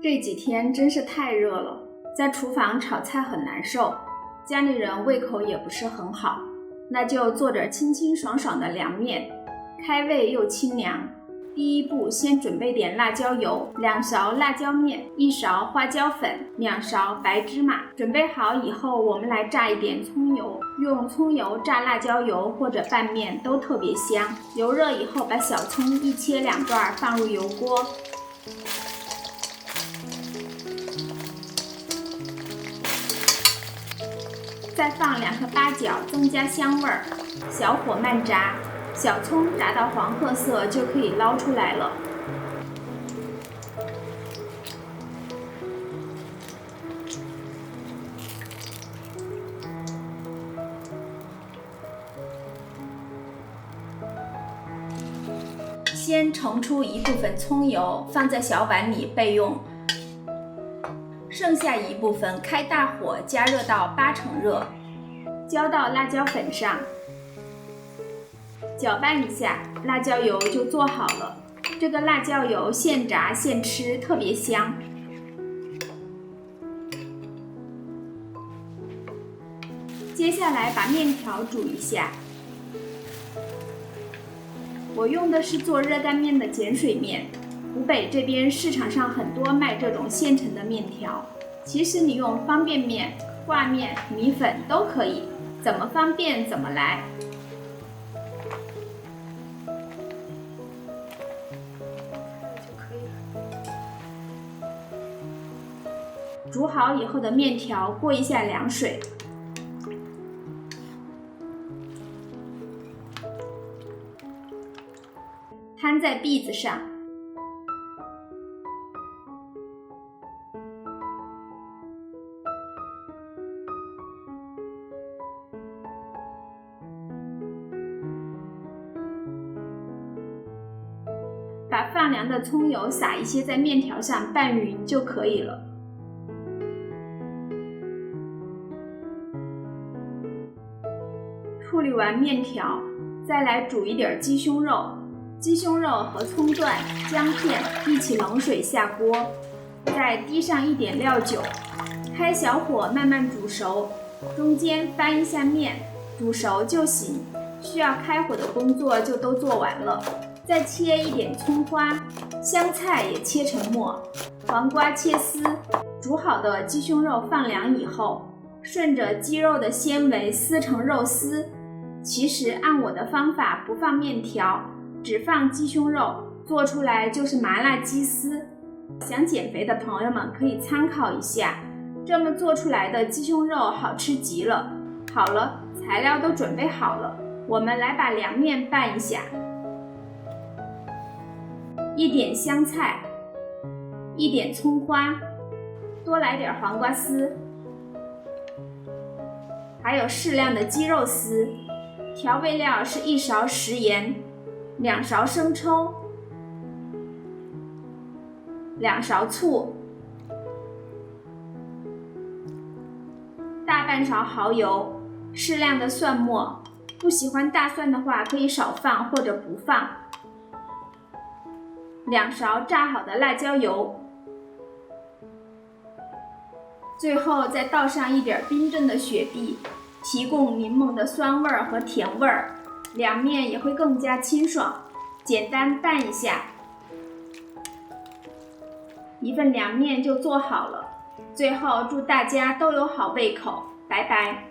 这几天真是太热了，在厨房炒菜很难受，家里人胃口也不是很好，那就做点清清爽爽的凉面，开胃又清凉。第一步，先准备点辣椒油，2勺辣椒面，1勺花椒粉，2勺白芝麻。准备好以后，我们来炸一点葱油，用葱油炸辣椒油或者拌面都特别香。油热以后，把小葱一切2段放入油锅，再放2颗八角，增加香味儿，小火慢炸。小葱炸到黄褐色就可以捞出来了。先盛出一部分葱油，放在小碗里备用。剩下一部分开大火加热到8成热，浇到辣椒粉上。搅拌一下，辣椒油就做好了。这个辣椒油现炸现吃，特别香。接下来把面条煮一下。我用的是做热干面的碱水面，湖北这边市场上很多卖这种现成的面条。其实你用方便面、挂面、米粉都可以，怎么方便怎么来。煮好以后的面条过一下凉水，摊在篦子上，把放凉的葱油撒一些在面条上拌匀就可以了。处理完面条，再来煮一点鸡胸肉。鸡胸肉和葱段、姜片一起冷水下锅，再滴上一点料酒，开小火慢慢煮熟，中间翻一下面，煮熟就行。需要开火的工作就都做完了。再切一点葱花，香菜也切成末，黄瓜切丝。煮好的鸡胸肉放凉以后，顺着鸡肉的纤维撕成肉丝。其实按我的方法不放面条，只放鸡胸肉，做出来就是麻辣鸡丝。想减肥的朋友们可以参考一下，这么做出来的鸡胸肉好吃极了。好了，材料都准备好了，我们来把凉面拌一下。一点香菜，一点葱花，多来点黄瓜丝，还有适量的鸡肉丝。调味料是1勺食盐，2勺生抽，2勺醋，大半勺蚝油，适量的蒜末，不喜欢大蒜的话可以少放或者不放。2勺炸好的辣椒油，最后再倒上一点冰镇的雪碧，提供柠檬的酸味和甜味儿，凉面也会更加清爽。简单拌一下，一份凉面就做好了。最后祝大家都有好胃口，拜拜。